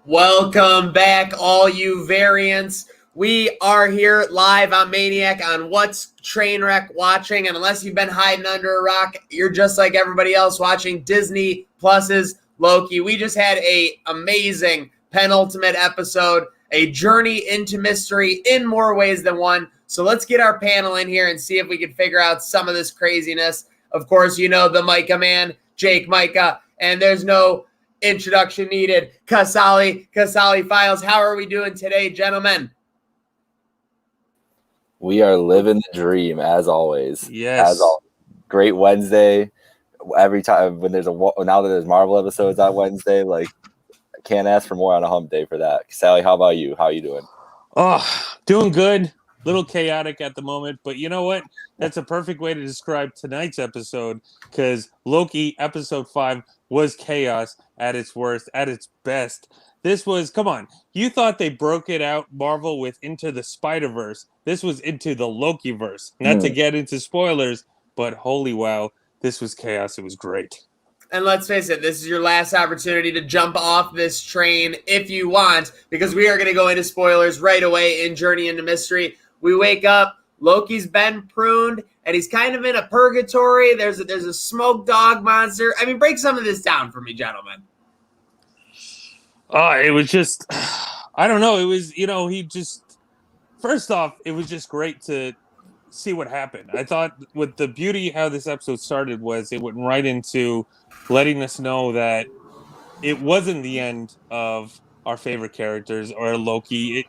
Welcome back, all you variants. We are here live on Maniac on What's TrainWreck watching, and unless you've been hiding under a rock, you're just like everybody else watching Disney Plus's Loki. We just had a amazing penultimate episode, a journey into mystery in more ways than one. So let's get our panel in here and see if we can figure out some of this craziness. Of course, you know the Micah man, Jake Micah, and there's no introduction needed. Kasali Files. How are we doing today, gentlemen? We are living the dream as always. Yes. As always. Great Wednesday. Every time when there's now that there's Marvel episodes on Wednesday, like I can't ask for more on a hump day for that. Sally, how about you? How are you doing? Oh, doing good. Little chaotic at the moment, but you know what? That's a perfect way to describe tonight's episode, because Loki episode 5 was chaos at its worst, at its best. This was, come on, you thought they broke it out, Marvel, with Into the Spider-Verse. This was into the Lokiverse. Not to get into spoilers, but holy wow, this was chaos. It was great. And let's face it, this is your last opportunity to jump off this train if you want, because we are going to go into spoilers right away in Journey into Mystery. We wake up, Loki's been pruned, and he's kind of in a purgatory. There's a smoke dog monster. I mean, break some of this down for me, gentlemen. It was just, I don't know. It was, first off, it was just great to see what happened. I thought with the beauty how this episode started was it went right into letting us know that it wasn't the end of our favorite characters or Loki.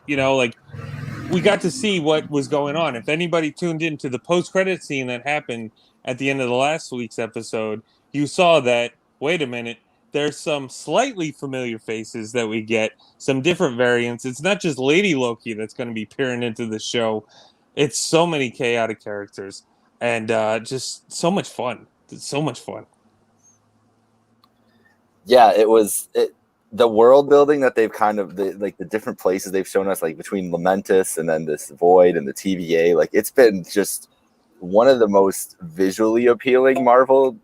We got to see what was going on. If anybody tuned into the post-credit scene that happened at the end of the last week's episode, you saw that, wait a minute, there's some slightly familiar faces that we get, some different variants. It's not just Lady Loki that's going to be peering into the show. It's so many chaotic characters and just so much fun. It's so much fun. Yeah, the world building that they've kind of the different places they've shown us, like between Lamentus and then this Void and the TVA, like it's been just one of the most visually appealing Marvel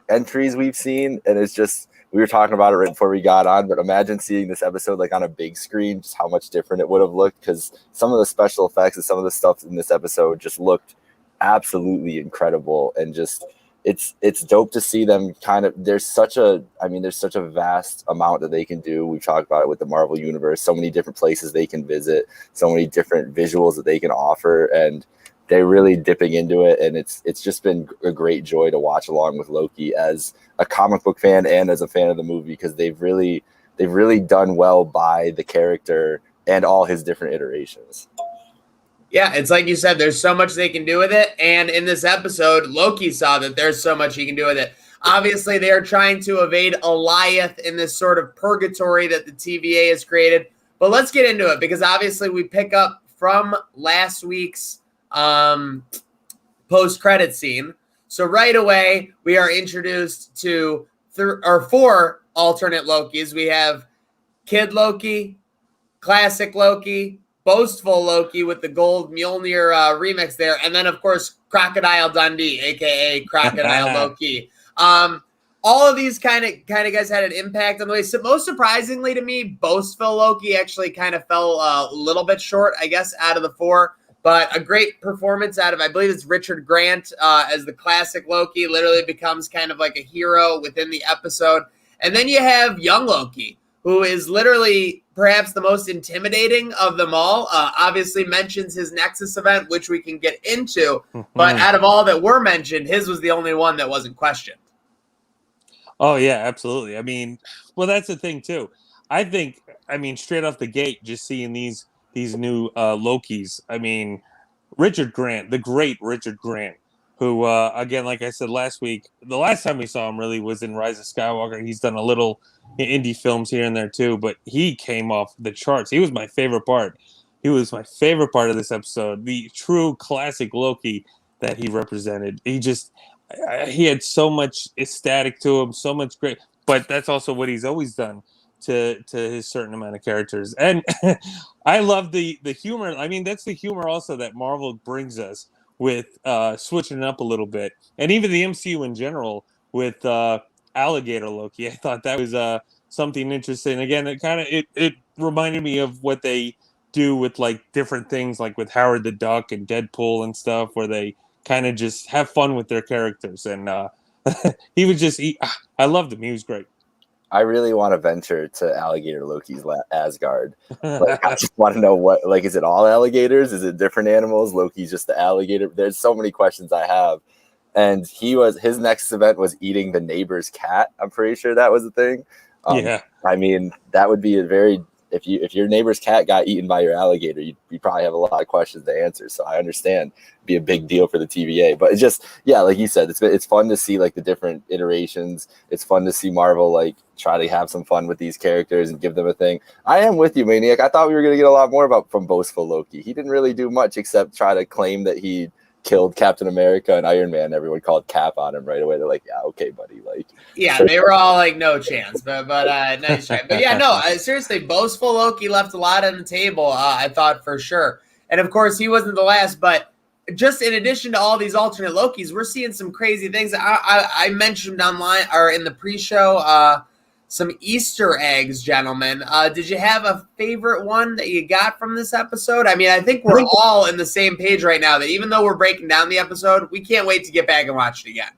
entries we've seen. And it's just, we were talking about it right before we got on, but imagine seeing this episode like on a big screen, just how much different it would have looked, because some of the special effects and some of the stuff in this episode just looked absolutely incredible. And just it's dope to see them kind of, there's such a vast amount that they can do. We've talked about it with the Marvel universe, so many different places they can visit, so many different visuals that they can offer, and they're really dipping into it. And it's just been a great joy to watch along with Loki as a comic book fan and as a fan of the movie, because they've really done well by the character and all his different iterations. Yeah, it's like you said, there's so much they can do with it. And in this episode, Loki saw that there's so much he can do with it. Obviously, they are trying to evade Alioth in this sort of purgatory that the TVA has created. But let's get into it, because obviously we pick up from last week's post-credit scene. So right away, we are introduced to 4 alternate Lokis. We have Kid Loki, Classic Loki, Boastful Loki with the gold Mjolnir remix there, and then of course Crocodile Dundee, aka Crocodile Loki. All of these kind of guys had an impact on the way. So most surprisingly to me, Boastful Loki actually kind of fell a little bit short, I guess, out of the 4. But a great performance out of, I believe it's Richard Grant as the Classic Loki. Literally becomes kind of like a hero within the episode. And then you have Young Loki, who is literally perhaps the most intimidating of them all. Obviously mentions his Nexus event, which we can get into. But out of all that were mentioned, his was the only one that wasn't questioned. Oh, yeah, absolutely. I mean, well, that's the thing, too. I think, straight off the gate, just seeing these new Lokis, Richard Grant, the great Richard Grant, who, again, like I said last week, the last time we saw him really was in Rise of Skywalker. He's done a little indie films here and there, too, but he came off the charts. He was my favorite part. He was my favorite part of this episode, the true classic Loki that he represented. He had so much ecstatic to him, so much great, but that's also what he's always done to his certain amount of characters. And I love the humor. That's the humor also that Marvel brings us with switching it up a little bit. And even the MCU in general with Alligator Loki. I thought that was something interesting. Again, it reminded me of what they do with like different things, like with Howard the Duck and Deadpool and stuff, where they kind of just have fun with their characters. And I loved him. He was great. I really want to venture to Alligator Loki's Asgard. Like, I just want to know what, like, is it all alligators? Is it different animals? Loki's just the alligator? There's so many questions I have. And his next event was eating the neighbor's cat. I'm pretty sure that was the thing. Yeah. I mean, that would be if your neighbor's cat got eaten by your alligator, you probably have a lot of questions to answer. So I understand it'd be a big deal for the TVA, but it's just, yeah, like you said, it's fun to see like the different iterations. It's fun to see Marvel like try to have some fun with these characters and give them a thing. I am with you, Maniac. I thought we were going to get a lot more from boastful Loki. He didn't really do much except try to claim that he killed Captain America and Iron Man. Everyone called Cap on him right away. They're like, yeah, okay, buddy. Like, yeah, they were all like, no chance. But nice try. But yeah, no, seriously, boastful Loki left a lot on the table. I thought for sure, and of course he wasn't the last. But just in addition to all these alternate Lokis, we're seeing some crazy things. I mentioned online or in the pre-show. Some Easter eggs, gentlemen. Did you have a favorite one that you got from this episode? I mean, I think we're all in the same page right now that even though we're breaking down the episode, we can't wait to get back and watch it again.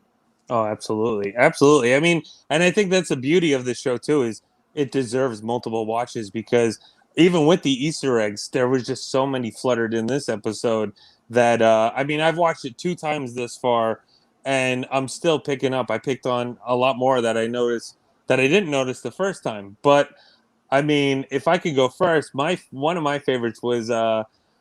Oh, absolutely. Absolutely. I mean, and I think that's the beauty of the show, too, is it deserves multiple watches because even with the Easter eggs, there was just so many fluttered in this episode that, I mean, I've watched it 2 times this far, and I'm still picking up. I picked on a lot more that I noticed that I didn't notice the first time. But I mean, if I could go first, one of my favorites was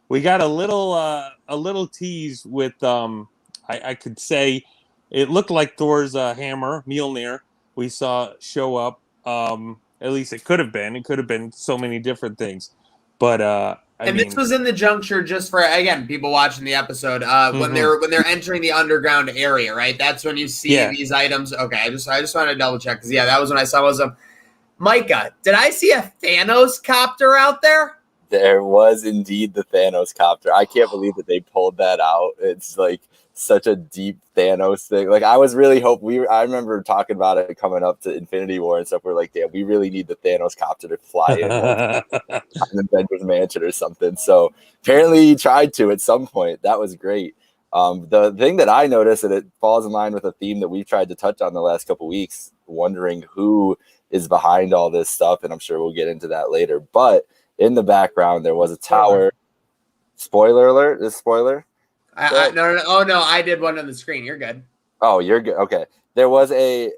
we got a little tease with I could say it looked like Thor's hammer, Mjolnir. We saw show up. At least it could have been so many different things. But this was in the juncture just for, again, people watching the episode when they're entering the underground area, right? That's when you see these items. Okay, I just wanted to double check because that was when I saw them. Micah, did I see a Thanos copter out there? There was indeed the Thanos copter. I can't believe that they pulled that out. It's like such a deep Thanos thing. Like I was really I remember talking about it coming up to Infinity War and stuff. We're like, damn, we really need the Thanos copter to fly in the Avengers Mansion or something. So apparently he tried to at some point. That was great. The thing that I noticed, and it falls in line with a theme that we've tried to touch on the last couple of weeks, wondering who is behind all this stuff, and I'm sure we'll get into that later. But in the background, there was a tower. Spoiler alert! This spoiler. No. Oh, no, I did one on the screen. You're good. Oh, you're good. Okay. There was a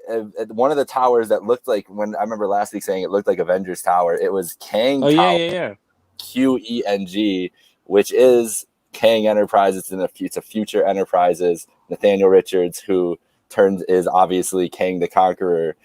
one of the towers that looked like, when I remember last week saying it looked like Avengers Tower. It was Kang Tower. Yeah. QENG, which is Kang Enterprises. It's a future Enterprises. Nathaniel Richards, who is obviously Kang the Conqueror.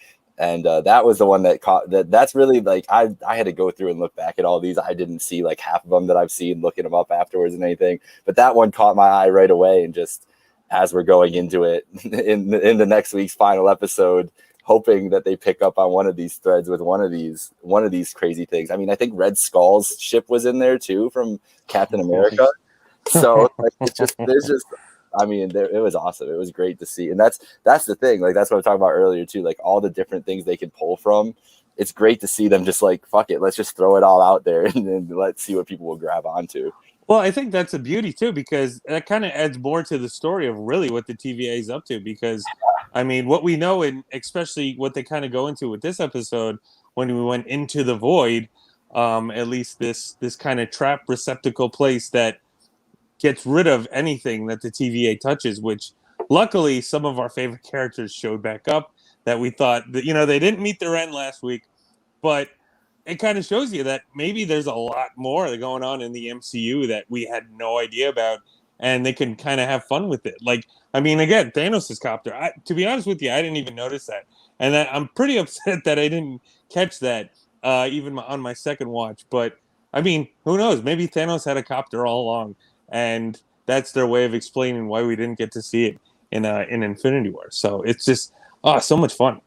And that was the one that caught that's really like, I had to go through and look back at all these. I didn't see like half of them that I've seen looking them up afterwards and anything, but that one caught my eye right away. And just as we're going into it in the next week's final episode, hoping that they pick up on one of these threads with one of these crazy things. I mean, I think Red Skull's ship was in there too from Captain America. So like, it was awesome. It was great to see. And that's the thing. Like, that's what I was talking about earlier too. Like all the different things they can pull from. It's great to see them just like, fuck it. Let's just throw it all out there and then let's see what people will grab onto. Well, I think that's a beauty too, because that kind of adds more to the story of really what the TVA is up to. Because I mean, what we know, and especially what they kind of go into with this episode, when we went into the void, at least this kind of trap receptacle place that gets rid of anything that the TVA touches, which luckily some of our favorite characters showed back up that we thought that, they didn't meet their end last week, but it kind of shows you that maybe there's a lot more going on in the MCU that we had no idea about, and they can kind of have fun with it. Like, I mean, again, Thanos' copter, to be honest with you, I didn't even notice that. And I'm pretty upset that I didn't catch that even on my second watch. But, I mean, who knows? Maybe Thanos had a copter all along. And that's their way of explaining why we didn't get to see it in Infinity War. So it's just so much fun.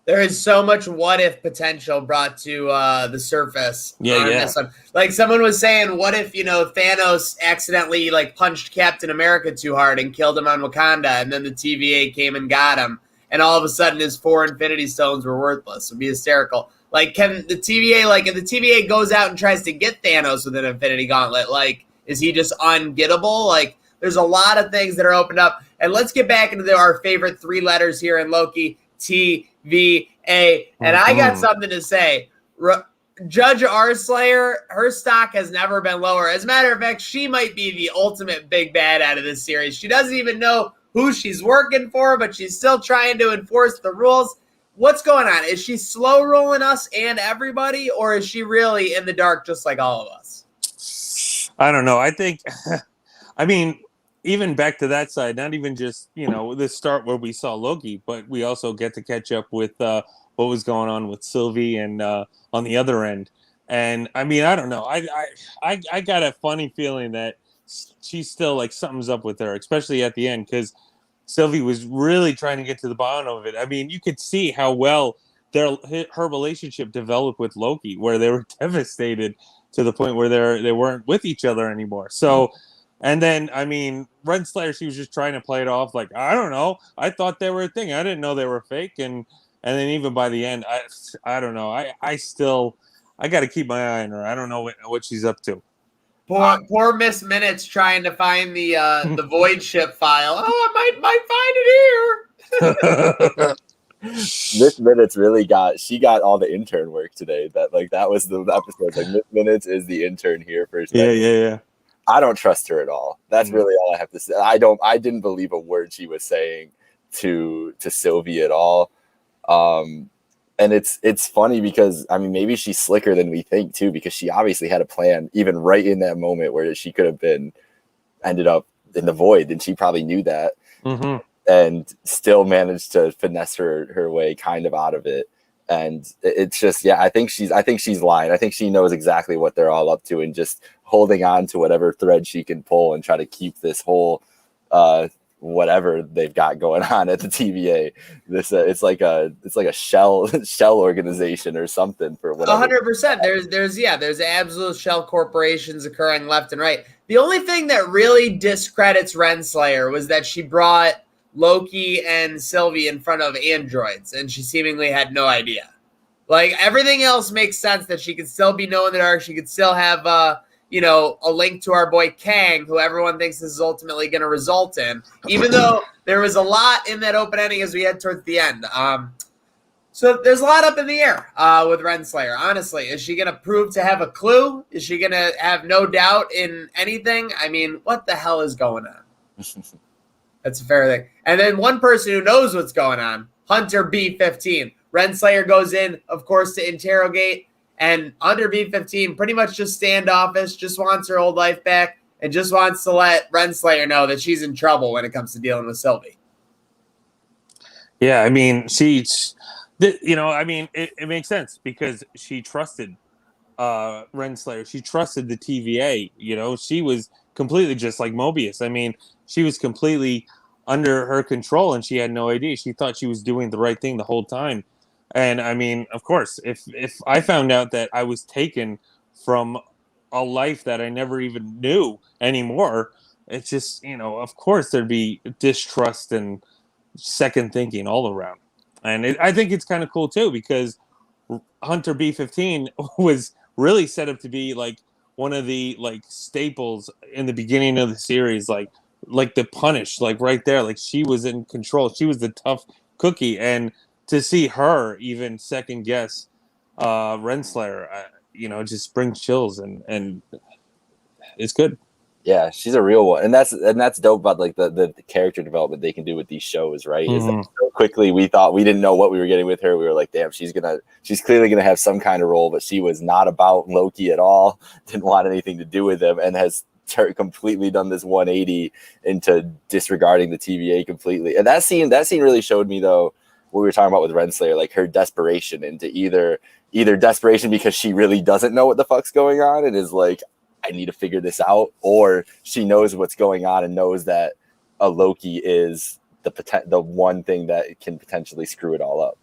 There is so much what if potential brought to the surface. Yeah. Like someone was saying, what if Thanos accidentally like punched Captain America too hard and killed him on Wakanda, and then the TVA came and got him, and all of a sudden his 4 Infinity Stones were worthless. It would be hysterical. Like, can the TVA, like, if the TVA goes out and tries to get Thanos with an Infinity Gauntlet, like, is he just ungettable? Like, there's a lot of things that are opened up. And let's get back into our favorite 3 letters here in Loki, TVA. And I got something to say. Judge Renslayer, her stock has never been lower. As a matter of fact, she might be the ultimate big bad out of this series. She doesn't even know who she's working for, but she's still trying to enforce the rules. What's going on? Is she slow rolling us and everybody, or is she really in the dark just like all of us? I don't know. I think, I mean, even back to that side, not even just, the start where we saw Loki, but we also get to catch up with what was going on with Sylvie and on the other end. And I mean, I don't know. I got a funny feeling that she's still like something's up with her, especially at the end, because Sylvie was really trying to get to the bottom of it. I mean, you could see how well her relationship developed with Loki, where they were devastated to the point where they weren't with each other anymore. So, and then, I mean, Renslayer, she was just trying to play it off like, I don't know. I thought they were a thing. I didn't know they were fake. And then even by the end, I don't know. I got to keep my eye on her. I don't know what she's up to. Poor Miss Minutes trying to find the Void Ship file. Oh, I might find it here. Miss Minutes really got all the intern work today. That was the episode. Like, Miss Minutes is the intern here for a second. Yeah. I don't trust her at all. That's really all I have to say. I didn't believe a word she was saying to Sylvie at all. And it's funny because, I mean, maybe she's slicker than we think too, because she obviously had a plan even right in that moment where she could have ended up in the void, and she probably knew that, and still managed to finesse her way kind of out of it. And it's just, I think she's lying. I think she knows exactly what they're all up to and just holding on to whatever thread she can pull and try to keep this whole whatever they've got going on at the TVA. This it's like a shell organization or something for whatever. 100%. There's absolute shell corporations occurring left and right. The only thing that really discredits Renslayer was that she brought Loki and Sylvie in front of androids, and she seemingly had no idea. Like, everything else makes sense that she could still be known in the dark. She could still have a link to our boy Kang, who everyone thinks this is ultimately going to result in, even though there was a lot in that open ending as we head towards the end. So there's a lot up in the air with Renslayer. Honestly, is she going to prove to have a clue? Is she going to have no doubt in anything? I mean, what the hell is going on? That's a fair thing. And then one person who knows what's going on, Hunter B-15. Renslayer goes in, of course, to interrogate. And Hunter B-15 pretty much just standoffish, just wants her old life back, and just wants to let Renslayer know that she's in trouble when it comes to dealing with Sylvie. Yeah, I mean, it makes sense because she trusted Renslayer. She trusted the TVA. She was completely just like MOBIUS. I mean, she was completely under her control, and she had no idea. She thought she was doing the right thing the whole time. And I mean, of course, if I found out that I was taken from a life that I never even knew anymore, it's just, of course there'd be distrust and second thinking all around. And I think it's kind of cool too, because Hunter B-15 was really set up to be like one of the like staples in the beginning of the series, like the Punish, like right there, like she was in control. She was the tough cookie, and to see her even second guess Renslayer, just brings chills, and it's good. Yeah, she's a real one, and that's dope about like the character development they can do with these shows, right? Is that so quickly we thought we didn't know what we were getting with her. We were like, damn, she's clearly gonna have some kind of role, but she was not about Loki at all. Didn't want anything to do with him, and has completely done this 180 into disregarding the TVA completely. And that scene really showed me though what we were talking about with Renslayer, like her desperation into either desperation because she really doesn't know what the fuck's going on and is like, I need to figure this out, or she knows what's going on and knows that a Loki is the one thing that can potentially screw it all up.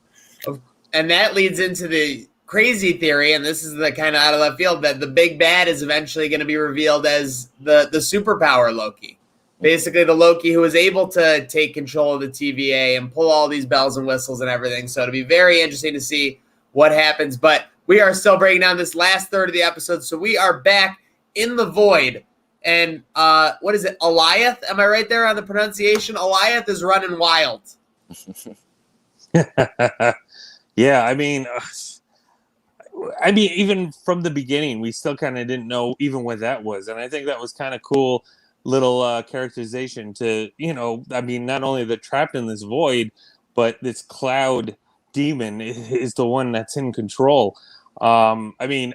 And that leads into the crazy theory, and this is the kind of out of left field, that the big bad is eventually going to be revealed as the superpower Loki. basically the Loki who was able to take control of the TVA and pull all these bells and whistles and everything. So it'll be very interesting to see what happens. But we are still breaking down this last third of the episode. So we are back in the void. And what is it? Eliath? Am I right there on the pronunciation? Eliath is running wild. Yeah, I mean, even from the beginning, we still kind of didn't know even what that was. And I think that was kind of cool little characterization to, I mean, not only they're trapped in this void, but this cloud demon is the one that's in control. I mean,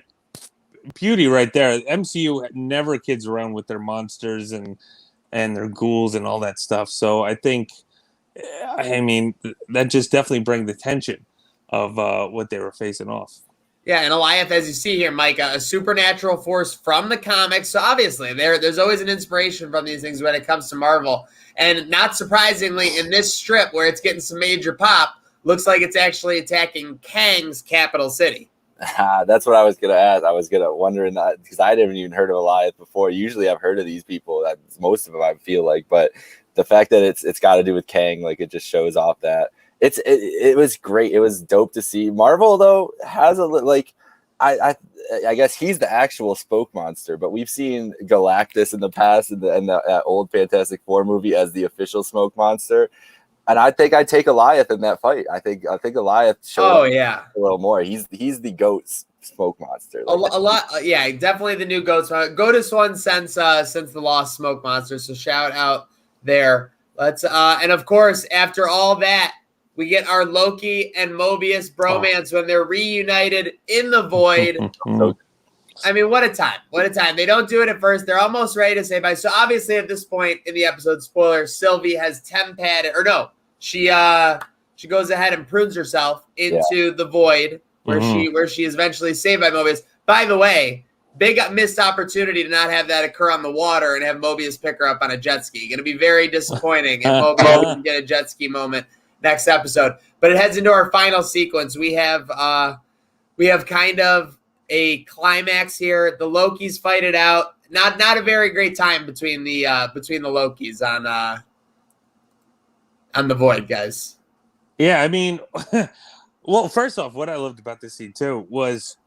beauty right there. MCU never kids around with their monsters and their ghouls and all that stuff. So I think, I mean, that just definitely brings the tension of what they were facing off. Yeah, and Eliath, as you see here, Mike, a supernatural force from the comics. So obviously, there's always an inspiration from these things when it comes to Marvel. And not surprisingly, in this strip where it's getting some major pop, looks like it's actually attacking Kang's capital city. That's what I was going to ask. I was wondering that because I haven't even heard of Eliath before. Usually I've heard of these people. That's most of them, I feel like. But the fact that it's got to do with Kang, like it just shows off that. It was great. It was dope to see. Marvel though has a like, I guess he's the actual smoke monster, but we've seen Galactus in the past in the old Fantastic Four movie as the official smoke monster, and I think I'd take Eliath in that fight. I think Eliath showed a little more. He's the goat smoke monster. Like, a lot, yeah, definitely the new goatest one since the Lost Smoke Monster. So shout out there. Let's and of course after all that, we get our Loki and Mobius bromance when they're reunited in the void. I mean, what a time. What a time. They don't do it at first. They're almost ready to say bye. So obviously at this point in the episode, spoiler, Sylvie has temp-padded, or no, she goes ahead and prunes herself into the void where she is eventually saved by Mobius. By the way, big missed opportunity to not have that occur on the water and have Mobius pick her up on a jet ski. Going to be very disappointing if Mobius doesn't get a jet ski moment next episode. But it heads into our final sequence. We have kind of a climax here. The Lokis fight it out. Not a very great time between the Lokis on the void, guys. Yeah, I mean, well, first off, what I loved about this scene too was,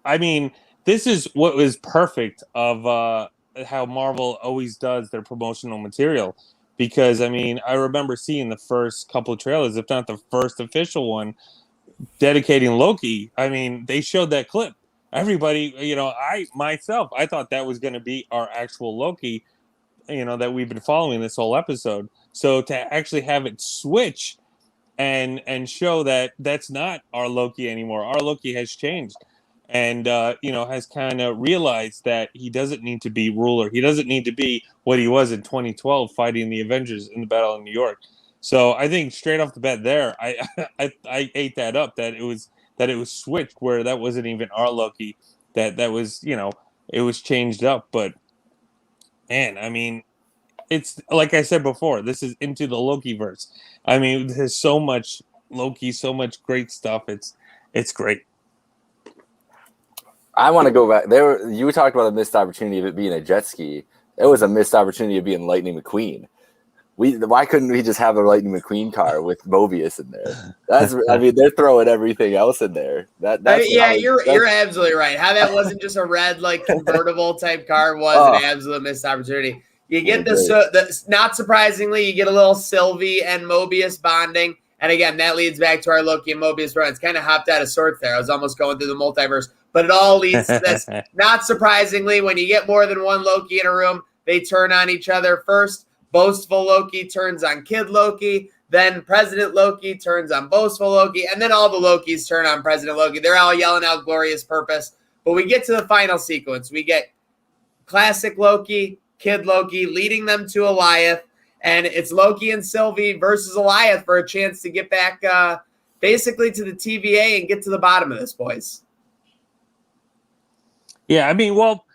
I mean, this is what was perfect of how Marvel always does their promotional material. Because, I mean, I remember seeing the first couple of trailers, if not the first official one, dedicating Loki. I mean, they showed that clip. Everybody, I thought that was going to be our actual Loki, that we've been following this whole episode. So to actually have it switch and show that that's not our Loki anymore. Our Loki has changed. And, has kind of realized that he doesn't need to be ruler. He doesn't need to be what he was in 2012 fighting the Avengers in the Battle of New York. So I think straight off the bat there, I ate that up, that it was switched where that wasn't even our Loki, that was, it was changed up. But, man, I mean, it's like I said before, this is into the Lokiverse. I mean, there's so much Loki, so much great stuff. It's great. I want to go back there. You talked about a missed opportunity of it being a jet ski. It was a missed opportunity of being Lightning McQueen. Why couldn't we just have a Lightning McQueen car with Mobius in there? I mean, they're throwing everything else in there. You're absolutely right. How that wasn't just a red convertible type car was an absolute missed opportunity. You get not surprisingly, you get a little Sylvie and Mobius bonding. And again, that leads back to our Loki and Mobius run. It's kind of hopped out of sorts there. I was almost going through the multiverse. But it all leads to this. Not surprisingly, when you get more than one Loki in a room, they turn on each other. First, boastful Loki turns on Kid Loki. Then President Loki turns on boastful Loki. And then all the Lokis turn on President Loki. They're all yelling out glorious purpose. But we get to the final sequence. We get classic Loki, Kid Loki, leading them to Eliath. And it's Loki and Sylvie versus Eliath for a chance to get back basically to the TVA and get to the bottom of this, boys. Yeah, I mean, well,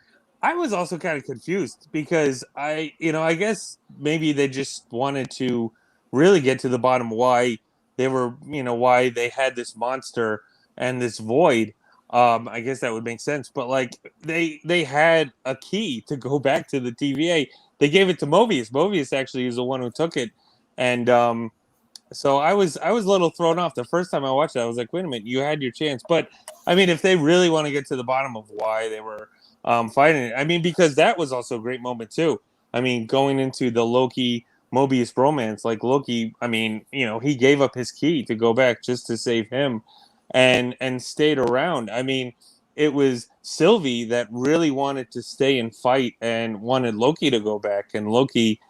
I was also kind of confused because I guess maybe they just wanted to really get to the bottom why they were, why they had this monster and this void. I guess that would make sense. But they had a key to go back to the TVA. they gave it to Mobius. Mobius actually is the one who took it, and so I was a little thrown off the first time I watched it. I was like, wait a minute, you had your chance. But I mean, if they really want to get to the bottom of why they were fighting it, I mean, because that was also a great moment too. I mean, going into the Loki Mobius bromance, like Loki, I mean, you know, he gave up his key to go back just to save him, and stayed around. I mean, it was Sylvie that really wanted to stay and fight and wanted Loki to go back, and Loki.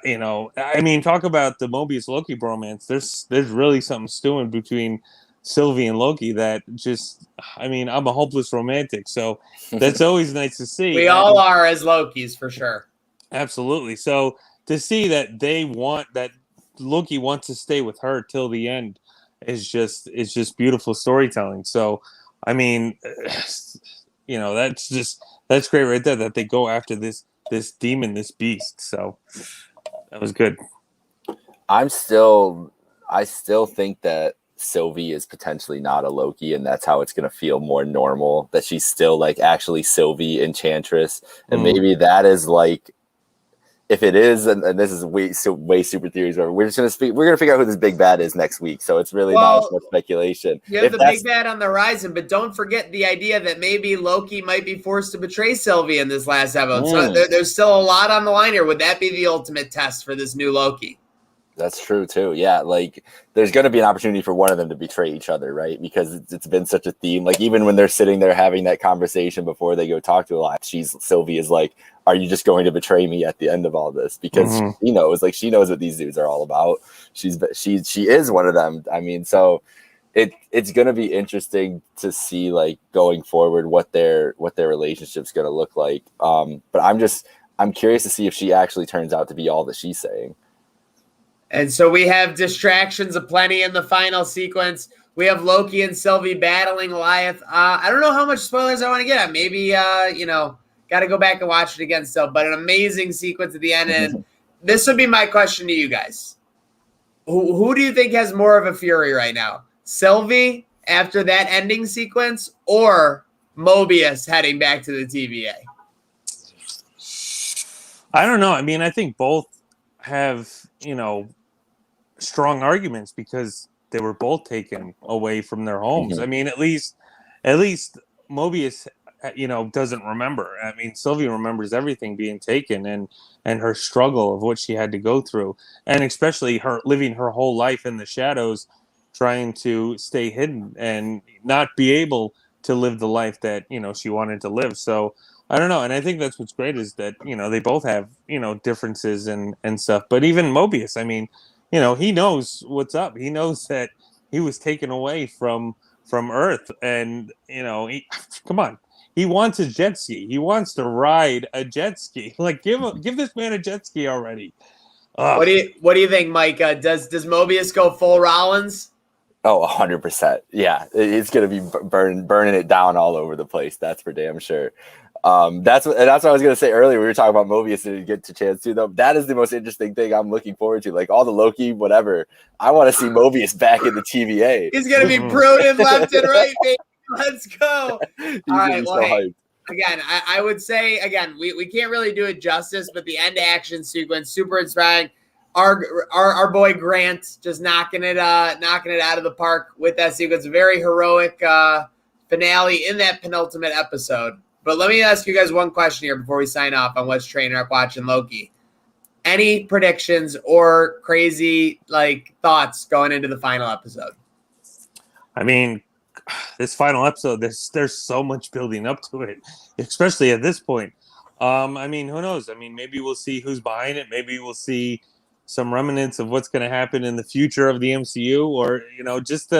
You know, I mean, talk about the Mobius Loki bromance. There's really something stewing between Sylvie and Loki that just, I mean, I'm a hopeless romantic, so that's always nice to see. We all are as Lokis for sure. Absolutely. So to see that that Loki wants to stay with her till the end is just beautiful storytelling. So, I mean, you know, that's great right there that they go after this demon, this beast. So that was good. I still think that Sylvie is potentially not a Loki, and that's how it's going to feel more normal, that she's still like actually Sylvie Enchantress. And maybe that is like, if it is, and this is way super theories, or we're gonna figure out who this big bad is next week. So it's really not as much speculation. You have the big bad on the horizon, but don't forget the idea that maybe Loki might be forced to betray Sylvie in this last episode. So there's still a lot on the line here. Would that be the ultimate test for this new Loki? That's true too. Yeah, like there's going to be an opportunity for one of them to betray each other, right? Because it's been such a theme. Like even when they're sitting there having that conversation before they go talk to a lot, Sylvie is like, "Are you just going to betray me at the end of all this?" Because she knows what these dudes are all about. She is one of them. I mean, so it's going to be interesting to see like going forward what their relationship's going to look like. But I'm curious to see if she actually turns out to be all that she's saying. And so we have distractions aplenty in the final sequence. We have Loki and Sylvie battling Goliath. I don't know how much spoilers I want to get at. Maybe, got to go back and watch it again still. But an amazing sequence at the end. And this would be my question to you guys. Who do you think has more of a fury right now? Sylvie after that ending sequence, or Mobius heading back to the TVA? I don't know. I mean, I think both have, strong arguments because they were both taken away from their homes. I mean, at least Mobius, doesn't remember. I mean, Sylvie remembers everything being taken and her struggle of what she had to go through, and especially her living her whole life in the shadows, trying to stay hidden and not be able to live the life that, she wanted to live. So I don't know. And I think that's what's great is that, they both have, differences and stuff. But even Mobius, I mean, he knows what's up. He knows that he was taken away from Earth. And, come on. He wants a jet ski. He wants to ride a jet ski. Like, give this man a jet ski already. What do you think, Mike? Does Mobius go full Rollins? Oh, 100%. Yeah, it's going to be burning it down all over the place. That's for damn sure. That's what I was gonna say earlier. We were talking about Mobius and get to chance to though. That is the most interesting thing I'm looking forward to. Like all the Loki, whatever. I want to see Mobius back in the TVA. He's gonna be prudent left and right, baby. Let's go. All right. Well, hey, again, I would say we can't really do it justice, but the end action sequence super inspiring. Our boy Grant just knocking it out of the park with that sequence. Very heroic finale in that penultimate episode. But let me ask you guys one question here before we sign off on what's TrainWreck watching Loki. Any predictions or crazy thoughts going into the final episode? I mean, this final episode, there's so much building up to it, especially at this point. I mean, who knows? I mean, maybe we'll see who's behind it. Maybe we'll see some remnants of what's going to happen in the future of the MCU, or I just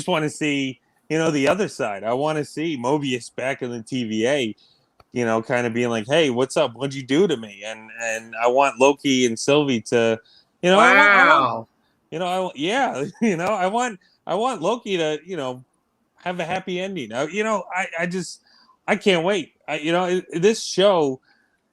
want to see. The other side. I want to see Mobius back in the TVA, kind of being like, hey, what's up? What'd you do to me? And I want Loki and Sylvie to, wow. I want Loki to, have a happy ending. I can't wait. This show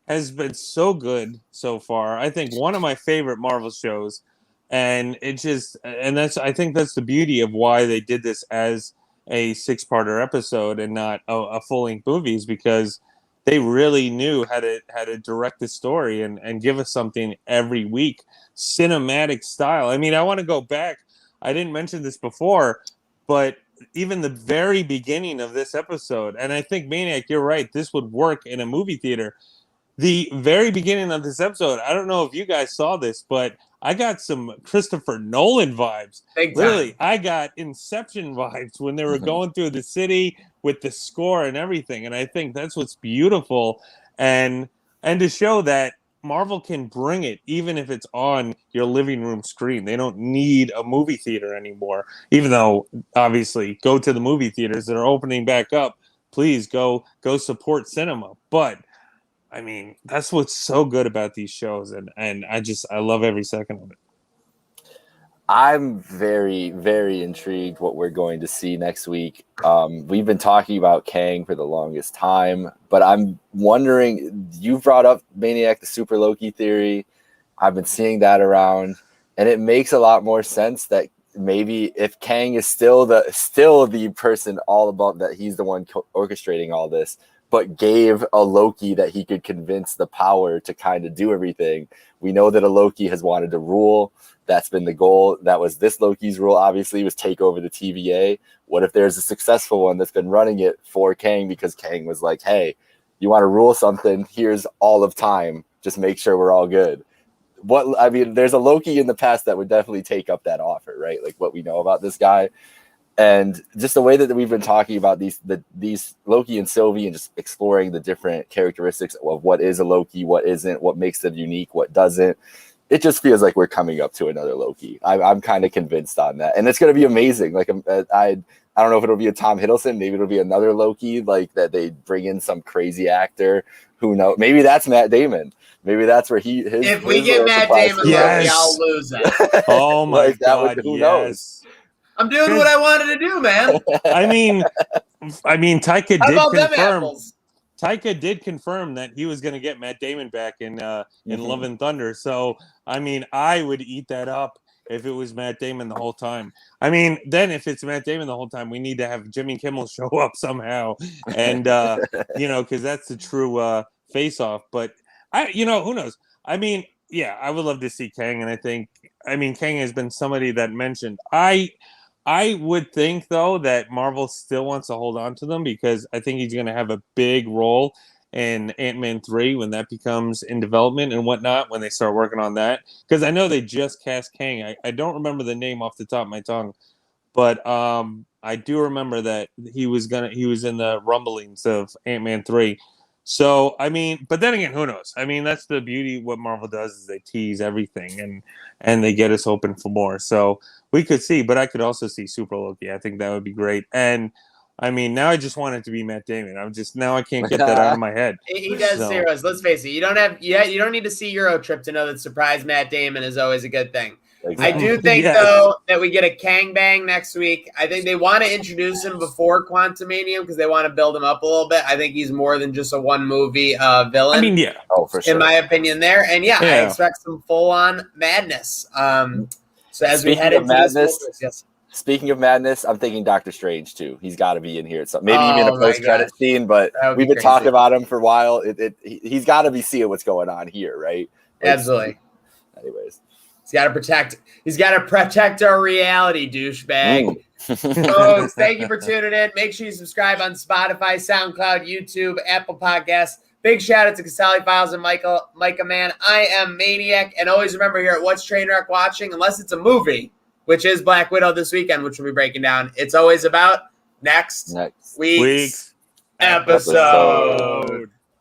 has been so good so far. I think one of my favorite Marvel shows, and I think that's the beauty of why they did this as a 6-parter episode and not a full-length movie, is because they really knew how to direct the story and give us something every week, cinematic style. I mean, I want to go back. I didn't mention this before, but even the very beginning of this episode, and I think Maniac, you're right, this would work in a movie theater. The very beginning of this episode, I don't know if you guys saw this, but I got some Christopher Nolan vibes. Big time. Really, I got Inception vibes when they were going through the city with the score and everything. And I think that's what's beautiful. And to show that Marvel can bring it, even if it's on your living room screen. They don't need a movie theater anymore, even though, obviously, go to the movie theaters that are opening back up. Please go support cinema. But I mean, that's what's so good about these shows, and I love every second of it. I'm very, very intrigued what we're going to see next week. We've been talking about Kang for the longest time, but I'm wondering, you brought up Maniac, the Super Loki theory. I've been seeing that around, and it makes a lot more sense that maybe if Kang is still the person all about that, he's the one orchestrating all this, but gave a Loki that he could convince the power to kind of do everything. We know that a Loki has wanted to rule. That's been the goal. That was this Loki's rule, obviously, was take over the TVA. What if there's a successful one that's been running it for Kang because Kang was like, hey, you want to rule something? Here's all of time. Just make sure we're all good. There's a Loki in the past that would definitely take up that offer, right? Like what we know about this guy. And just the way that we've been talking about these Loki and Sylvie and just exploring the different characteristics of what is a Loki, what isn't, what makes them unique, what doesn't. It just feels like we're coming up to another Loki. I'm kind of convinced on that. And it's going to be amazing. Like, I don't know if it'll be a Tom Hiddleston. Maybe it'll be another Loki, like that they bring in some crazy actor. Who knows? Maybe that's Matt Damon. Maybe that's where if we get Matt Damon, yes. Loki, I'll lose it. Oh, my God, who knows? I'm doing what I wanted to do, man. I mean, Taika How did about them confirm. apples? Taika did confirm that he was going to get Matt Damon back in Love and Thunder. So, I mean, I would eat that up if it was Matt Damon the whole time. I mean, then if it's Matt Damon the whole time, we need to have Jimmy Kimmel show up somehow, and because that's the true face-off. But who knows? I mean, yeah, I would love to see Kang, and Kang has been somebody that mentioned. I would think, though, that Marvel still wants to hold on to them because I think he's going to have a big role in Ant-Man 3 when that becomes in development and whatnot, when they start working on that. Because I know they just cast Kang. I don't remember the name off the top of my tongue, but I do remember that he was in the rumblings of Ant-Man 3. So, I mean, but then again, who knows? I mean, that's the beauty of what Marvel does is they tease everything and they get us open for more. So we could see, but I could also see Super Loki. I think that would be great. And I mean, now I just want it to be Matt Damon. I can't get that out of my head. He does zeros. Let's face it. You don't need to see Euro Trip to know that surprise Matt Damon is always a good thing. Exactly. I do think, though, that we get a Kang Bang next week. I think they want to introduce him before Quantumanium because they want to build him up a little bit. I think he's more than just a one-movie villain. I mean, yeah. Oh, for sure. In my opinion there. And, I expect some full-on madness. So as we head into madness, yes. Speaking of madness, I'm thinking Doctor Strange, too. He's got to be in here. So maybe even a post-credit scene, but we've been talking about him for a while. He's got to be seeing what's going on here, right? Absolutely. Anyways. He's got to protect our reality, douchebag. Folks, thank you for tuning in. Make sure you subscribe on Spotify, SoundCloud, YouTube, Apple Podcasts. Big shout out to Casali Files and Micah Man. I am Maniac, and always remember here at What's TrainWreck Watching, unless it's a movie, which is Black Widow this weekend, which we'll be breaking down. It's always about next week's episode.